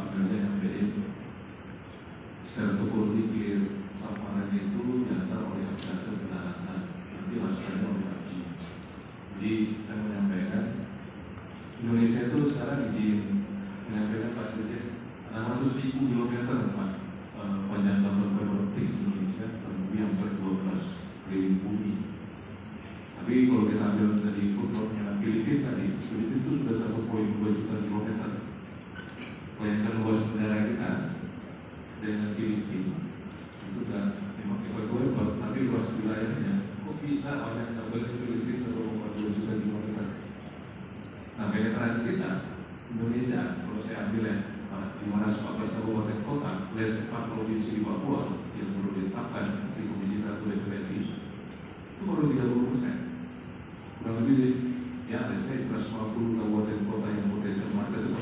Pak Dirjen nyampein secara topologi samaran itu diantar oleh operator pendaratan, nanti masukannya oleh haji. Jadi saya menyampaikan Indonesia itu sekarang izin menyampaikan Pak Dirjen 600.000 kilometer Pak panjang kabel fiber optik Indonesia, terlebih yang ber-12 keliling bumi. Tapi kalau kita ambil dari footnote-nya Filipina tadi, Filipina itu sudah 1,2 juta kilometer. Bayangkan luas negara kita dengan Filipina itu sudah memang ekuatorial, tapi luas wilayahnya kok bisa banyak kabel Filipina 1,2 juta kilometer. Nah, penetrasi kita Indonesia, kalau saya ambil ya 514 kabupaten kota, plus 4 provinsi di Papua yang baru ditetapkan di Komisi 1 DPR RI, itu baru 30%. Kurang lebih ya ada 150 kabupaten kota yang potensial market itu.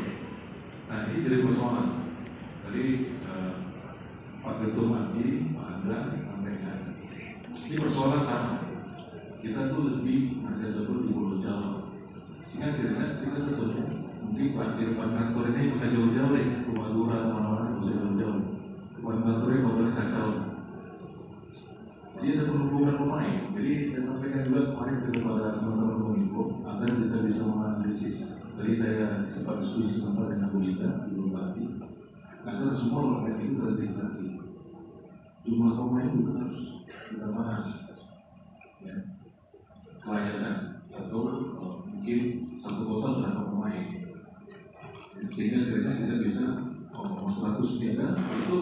Nah, ini jadi persoalan. Tadi Pak Ketua Mati, Pak Andra sampaikan, ini persoalan sama. Kita tuh lebih ada double di Pulau Jawa. Sehingga akhirnya kita ketemu, mungkin Pak di depan kantor ini bisa jauh-jauh deh, rumah lurah mana-mana bisa jauh-jauh. Depan kantornya kabarnya kacau. Jadi ada penumpukan pemain. Jadi saya sampaikan juga kemarin kepada teman-teman Kominfo agar kita bisa menganalisis. Tadi saya sempat diskusi sebentar dengan Bu Lita di Bupati agar semua pemain itu terintegrasi. Jumlah pemain juga harus kita bahas. Ya. Kelayakan atau mungkin satu kota berapa pemain. Sehingga akhirnya kita bisa 100 meter itu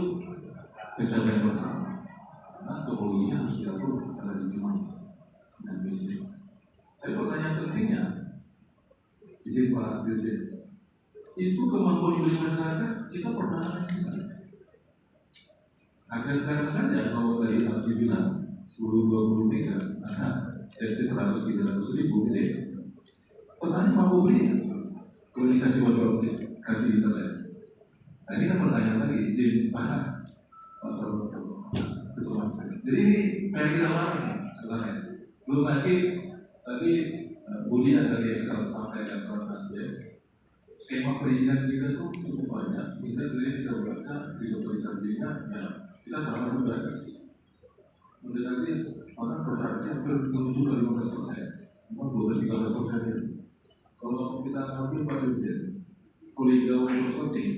pencapaian bersama. Nah, topologinya harus diatur secara dinamis dan bisnis. Tapi pertanyaan pentingnya, izin Pak Dirjen, itu kemampuan beli masyarakat kita pernah analisis. Agak sekarang saja kalau tadi Pak bilang 10-20 meter, dari 100-300 ribu, gitu. Petani mampu beli komunikasi fiber optik, kasih internet. Nah, ini kan pertanyaan lagi, izin Pak Sarwono. Jadi ini PR kita lama sebenarnya. Belum lagi tadi Budi dari Excel sampai Excel saja. Skema perizinan kita tuh cukup banyak. Kita baca di otorisasinya, ya kita sangat mudah. Mendekati orang produksi hampir 7-15%, 12-13%. Kalau kita ambil pada Dirjen, Kolegial Consulting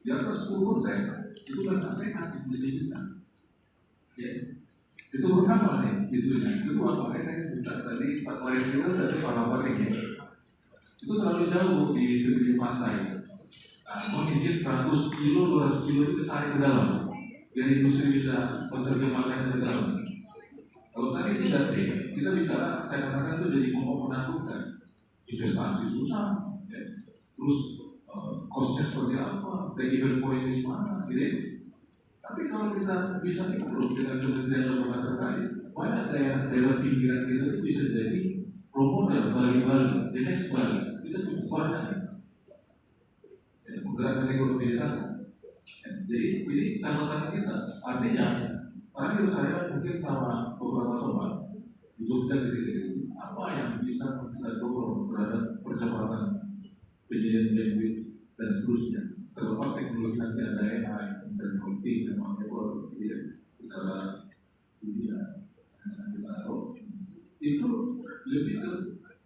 di atas 10% itu kan sehat di kita. Ya, itu pertama nih isunya. Kedua, makanya saya minta tadi satelit kita dari parameternya itu terlalu jauh di pantai. Nah, mau izin 100 kilo, 200 kilo itu tarik ke dalam, biar industri bisa menerjemahkan ke dalam. Kalau tadi tidak, kita bicara, saya katakan itu jadi ngomong menakutkan. Investasi susah, ya. Terus costnya seperti apa, break-even point di mana, gitu. Tapi kalau kita bisa improve dengan kementerian lembaga terkait, banyak daerah pinggiran kita itu bisa jadi role model Bali-Bali, the next Bali. Kita cukup banyak menggerakkan ekonomi di sana. Jadi ini catatan kita. Artinya, terakhir saya mungkin sama beberapa teman di Jogja gitu, apa yang bisa kita dorong terhadap percepatan penyediaan bandwidth dan seterusnya. Terlepas teknologi nanti ada AI, dan politik, dan makro, secara dunia, dan kita tahu itu lebih ke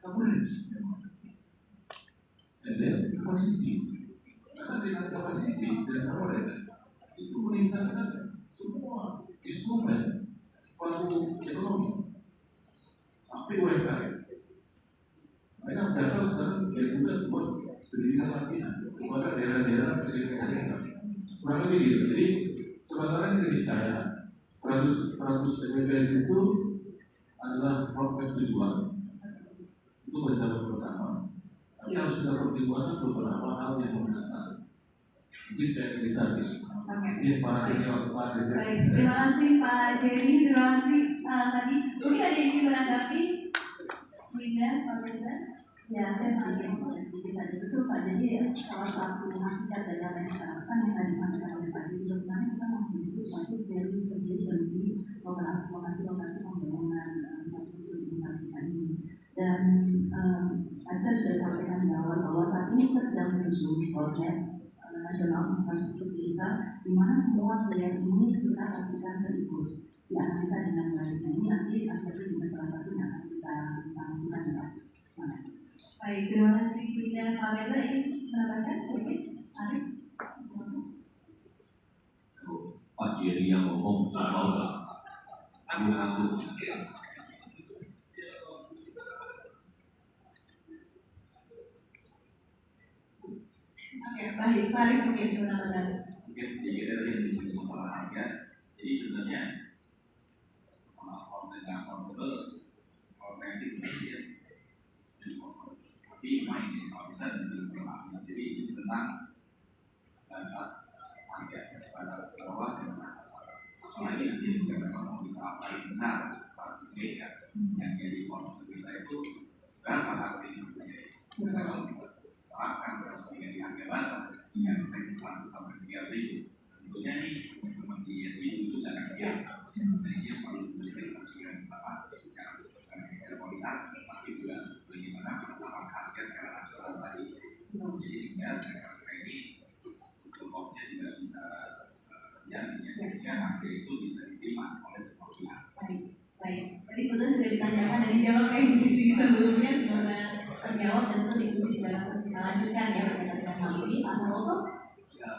coverage, dan capacity. Karena dengan capacity dan coverage itu meningkatkan semua instrumen pelaku ekonomi sampai UMKM. Mereka mencatat sekarang dia juga buat pendidikan latihan kepada daerah-daerah pesisir. Kurang lebih gitu. Jadi sebenarnya dari saya 100 Mbps itu adalah roadmap tujuan itu berjalan bersama. Tapi harus ada pertimbangan beberapa hal yang mendasar. Mungkin kayak meditasi. Ini para senior Pak Desi. Baik, terima kasih Pak Jerry, terima kasih tadi. Mungkin ada yang ingin menanggapi? Linda, Pak Reza? Ya, saya sedikit saja. Betul Pak, jadi salah satu hakikat dari apa yang diterapkan yang tadi disampaikan oleh Pak Dirjen kemarin kita memiliki suatu value creation di lokasi-lokasi pembangunan infrastruktur digital kita ini. Dan tadi saya sudah sampaikan di awal bahwa saat ini kita sedang menyusun proyek nasional infrastruktur digital, di mana semua player ini kita pastikan berikut. Dianalisa dengan baik. Ini nanti akhirnya juga salah satu yang akan kita langsungkan ya. Terima kasih. Baik, terima kasih. Dan Pak Reza ingin menambahkan sedikit. Arif. Pak Jerry yang ngomong saya tahu nggak? Aku. Oke, baik. Pak Arif mungkin menambahkan. Mungkin sedikit dari yang disebut masalah harga. Jadi sebenarnya masalah affordable dan affordable, kalau saya sih kemudian tapi main kalau bisa diperhatikan. Jadi itu tentang batas harga, batas bawah dan batas atas. Apalagi nanti juga memang mau kita apply benar 100 mega yang jadi konsumsi kita itu berapa harga ini menjadi. Kalau kita terapkan 100 mega di harga batas yang kita 100 sampai 3.000, tentunya nih teman-teman di ISP itu juga akan siap. Dan ini yang perlu diberikan perhatian sama secara kualitas, tapi juga bagaimana penetapan harga secara nasional tadi. Jadi sehingga mereka ini struktur cost-nya juga bisa sehingga harga itu bisa diterima oleh semua pihak. Baik. Tadi sebetulnya sudah ditanyakan dan dijawab kayak diskusi sebelumnya, semoga terjawab dan tentu diskusi juga akan terus kita lanjutkan ya berkaitan dengan hal ini. Pak Sarwoto. Ya,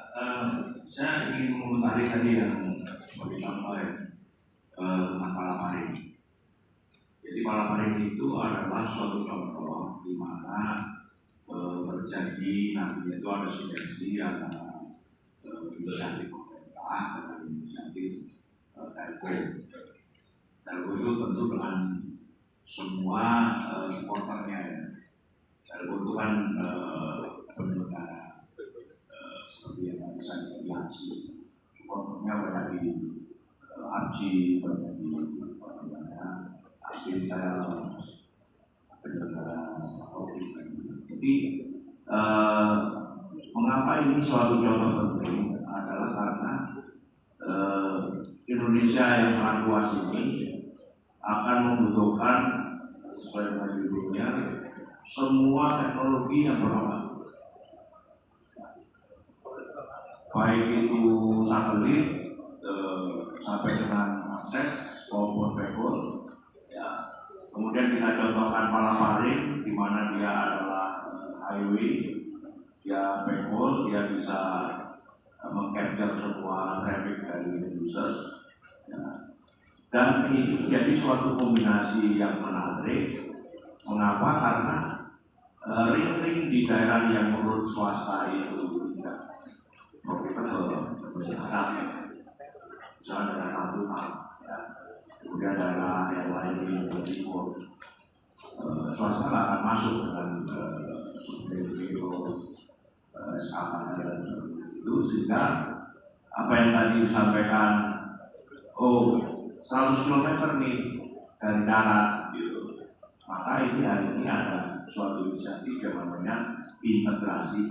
saya ingin mengomentari tadi yang sebagai contoh ya, tentang palaparing. Jadi palaparing itu adalah suatu contoh di mana terjadi nantinya itu ada sinergi antara inisiatif pemerintah dengan inisiatif telco. Telco itu tentu dengan semua supporternya ya. Telco itu kan penyelenggara seperti yang tadi saya lihat sih, supporternya banyak di RG, banyak di Asbintel, penyelenggara Saudi. Jadi mengapa ini suatu contoh penting adalah karena Indonesia yang sangat luas ini akan membutuhkan sesuai dengan judulnya semua teknologi yang berkembang, baik itu satelit sampai dengan akses maupun backhaul. Ya, kemudian kita contohkan palaparing di mana dia adalah highway, dia backhaul, dia bisa mengcapture semua traffic dari users. Ya. Dan ini menjadi suatu kombinasi yang menarik. Mengapa? Karena ring-ring di daerah yang menurut swasta itu tidak profitable, misalnya daerah Natuna, ya. Kemudian daerah yang lain di timur, swasta akan masuk dengan subsidi SKK dan itu, sehingga apa yang tadi disampaikan, 100 km nih dari darat gitu. Maka ini hari ini ada suatu inisiatif yang namanya integrasi